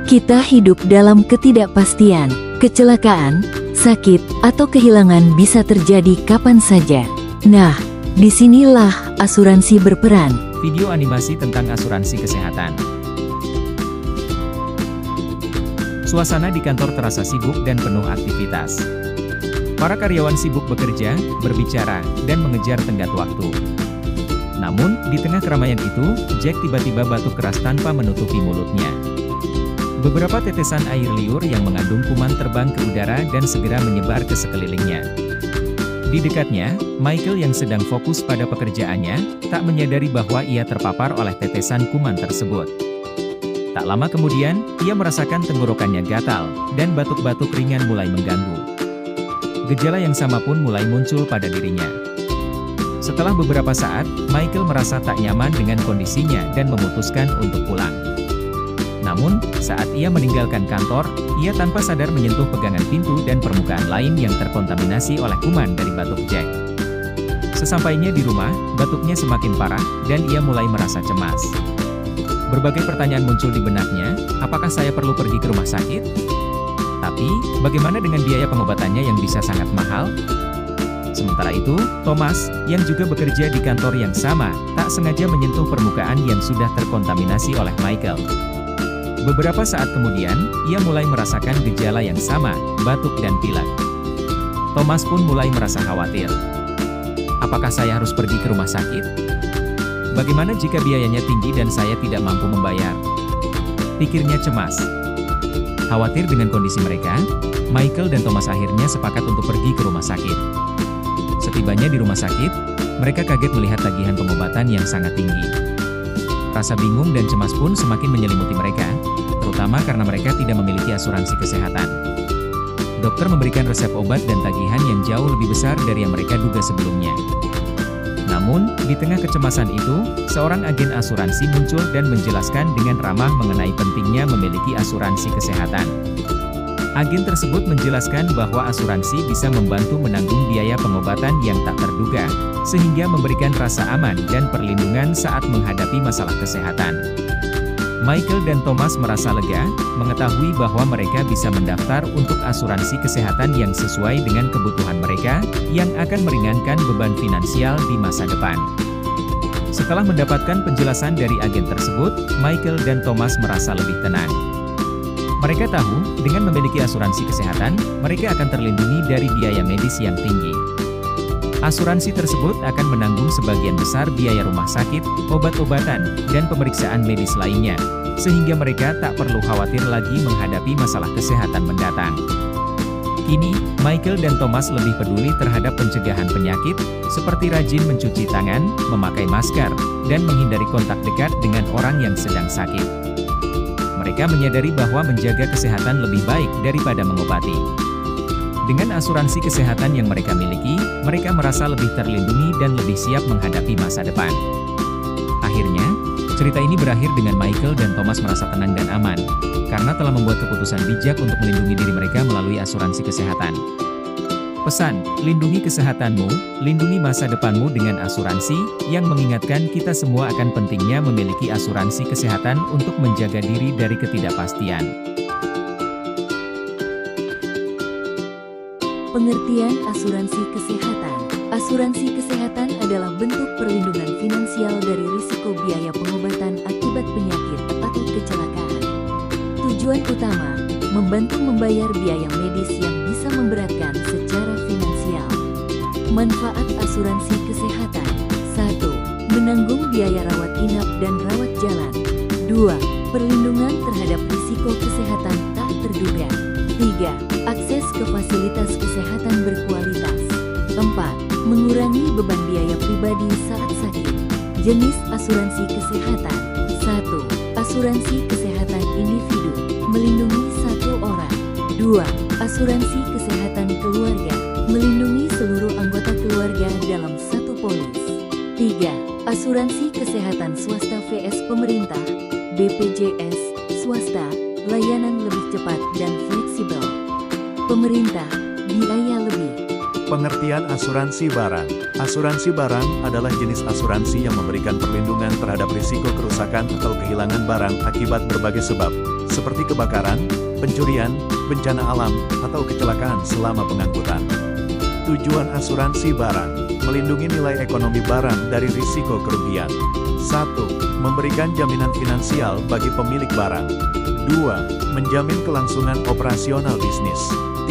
Kita hidup dalam ketidakpastian, kecelakaan, sakit, atau kehilangan bisa terjadi kapan saja. Nah, disinilah asuransi berperan. Video animasi tentang asuransi kesehatan. Suasana di kantor terasa sibuk dan penuh aktivitas. Para karyawan sibuk bekerja, berbicara, dan mengejar tenggat waktu. Namun, di tengah keramaian itu, Jack tiba-tiba batuk keras tanpa menutupi mulutnya. Beberapa tetesan air liur yang mengandung kuman terbang ke udara dan segera menyebar ke sekelilingnya. Di dekatnya, Michael yang sedang fokus pada pekerjaannya, tak menyadari bahwa ia terpapar oleh tetesan kuman tersebut. Tak lama kemudian, ia merasakan tenggorokannya gatal, dan batuk-batuk ringan mulai mengganggu. Gejala yang sama pun mulai muncul pada dirinya. Setelah beberapa saat, Michael merasa tak nyaman dengan kondisinya dan memutuskan untuk pulang. Namun, saat ia meninggalkan kantor, ia tanpa sadar menyentuh pegangan pintu dan permukaan lain yang terkontaminasi oleh kuman dari batuk Jack. Sesampainya di rumah, batuknya semakin parah, dan ia mulai merasa cemas. Berbagai pertanyaan muncul di benaknya, apakah saya perlu pergi ke rumah sakit? Tapi, bagaimana dengan biaya pengobatannya yang bisa sangat mahal? Sementara itu, Thomas, yang juga bekerja di kantor yang sama, tak sengaja menyentuh permukaan yang sudah terkontaminasi oleh Michael. Beberapa saat kemudian, ia mulai merasakan gejala yang sama, batuk dan pilek. Thomas pun mulai merasa khawatir. Apakah saya harus pergi ke rumah sakit? Bagaimana jika biayanya tinggi dan saya tidak mampu membayar? Pikirnya cemas. Khawatir dengan kondisi mereka, Michael dan Thomas akhirnya sepakat untuk pergi ke rumah sakit. Setibanya di rumah sakit, mereka kaget melihat tagihan pengobatan yang sangat tinggi. Rasa bingung dan cemas pun semakin menyelimuti mereka, terutama karena mereka tidak memiliki asuransi kesehatan. Dokter memberikan resep obat dan tagihan yang jauh lebih besar dari yang mereka duga sebelumnya. Namun, di tengah kecemasan itu, seorang agen asuransi muncul dan menjelaskan dengan ramah mengenai pentingnya memiliki asuransi kesehatan. Agen tersebut menjelaskan bahwa asuransi bisa membantu menanggung biaya pengobatan yang tak terduga, sehingga memberikan rasa aman dan perlindungan saat menghadapi masalah kesehatan. Michael dan Thomas merasa lega, mengetahui bahwa mereka bisa mendaftar untuk asuransi kesehatan yang sesuai dengan kebutuhan mereka, yang akan meringankan beban finansial di masa depan. Setelah mendapatkan penjelasan dari agen tersebut, Michael dan Thomas merasa lebih tenang. Mereka tahu, dengan memiliki asuransi kesehatan, mereka akan terlindungi dari biaya medis yang tinggi. Asuransi tersebut akan menanggung sebagian besar biaya rumah sakit, obat-obatan, dan pemeriksaan medis lainnya, sehingga mereka tak perlu khawatir lagi menghadapi masalah kesehatan mendatang. Kini, Michael dan Thomas lebih peduli terhadap pencegahan penyakit, seperti rajin mencuci tangan, memakai masker, dan menghindari kontak dekat dengan orang yang sedang sakit. Mereka menyadari bahwa menjaga kesehatan lebih baik daripada mengobati. Dengan asuransi kesehatan yang mereka miliki, mereka merasa lebih terlindungi dan lebih siap menghadapi masa depan. Akhirnya, cerita ini berakhir dengan Michael dan Thomas merasa tenang dan aman, karena telah membuat keputusan bijak untuk melindungi diri mereka melalui asuransi kesehatan. Pesan, lindungi kesehatanmu, lindungi masa depanmu dengan asuransi, yang mengingatkan kita semua akan pentingnya memiliki asuransi kesehatan untuk menjaga diri dari ketidakpastian. Pengertian asuransi kesehatan. Asuransi kesehatan adalah bentuk perlindungan finansial dari risiko biaya pengobatan akibat penyakit atau kecelakaan. Tujuan utama, membantu membayar biaya medis yang bisa memberatkan secara finansial. Manfaat asuransi kesehatan. 1. Menanggung biaya rawat inap dan rawat jalan. 2. Perlindungan terhadap risiko kesehatan tak terduga. 3. Akses ke fasilitas kesehatan berkualitas. 4. Mengurangi beban biaya pribadi saat sakit. Jenis asuransi kesehatan. 1. Asuransi kesehatan individu, melindungi satu orang. 2. Asuransi kesehatan keluarga, melindungi seluruh anggota keluarga dalam satu polis. 3. Asuransi kesehatan swasta vs pemerintah, BPJS, swasta, layanan lebih cepat dan fleksibel. Pemerintah, biaya lebih. Pengertian asuransi barang. Asuransi barang adalah jenis asuransi yang memberikan perlindungan terhadap risiko kerusakan atau kehilangan barang akibat berbagai sebab, seperti kebakaran, pencurian, bencana alam, atau kecelakaan selama pengangkutan. Tujuan asuransi barang, melindungi nilai ekonomi barang dari risiko kerugian. 1. Memberikan jaminan finansial bagi pemilik barang. 2. Menjamin kelangsungan operasional bisnis.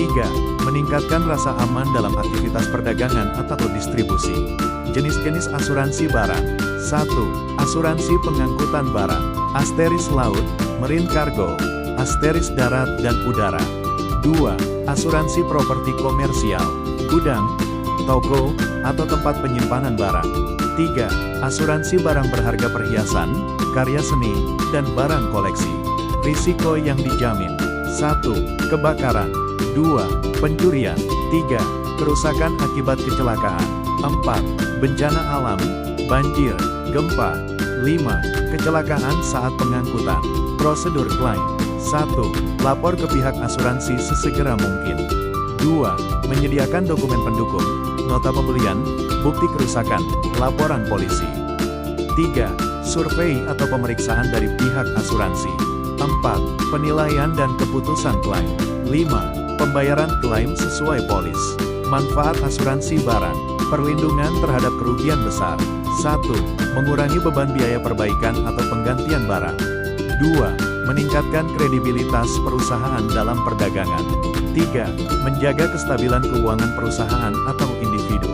3. Meningkatkan rasa aman dalam aktivitas perdagangan atau distribusi. Jenis-jenis asuransi barang. 1. Asuransi pengangkutan barang. Asteris laut, marine cargo, asteris darat dan udara. 2. Asuransi properti komersial, gudang, toko, atau tempat penyimpanan barang. 3. Asuransi barang berharga perhiasan, karya seni, dan barang koleksi. Risiko yang dijamin. 1. Kebakaran. 2. Pencurian. 3. Kerusakan akibat kecelakaan. 4. Bencana alam, banjir, gempa. 5. Kecelakaan saat pengangkutan. Prosedur klaim. 1. Lapor ke pihak asuransi sesegera mungkin. 2. Menyediakan dokumen pendukung, nota pembelian, bukti kerusakan, laporan polisi. 3. Survei atau pemeriksaan dari pihak asuransi. 4. Penilaian dan keputusan klaim. 5. Pembayaran klaim sesuai polis. Manfaat asuransi barang. Perlindungan terhadap kerugian besar. 1. Mengurangi beban biaya perbaikan atau penggantian barang. 2. Meningkatkan kredibilitas perusahaan dalam perdagangan. 3. Menjaga kestabilan keuangan perusahaan atau individu.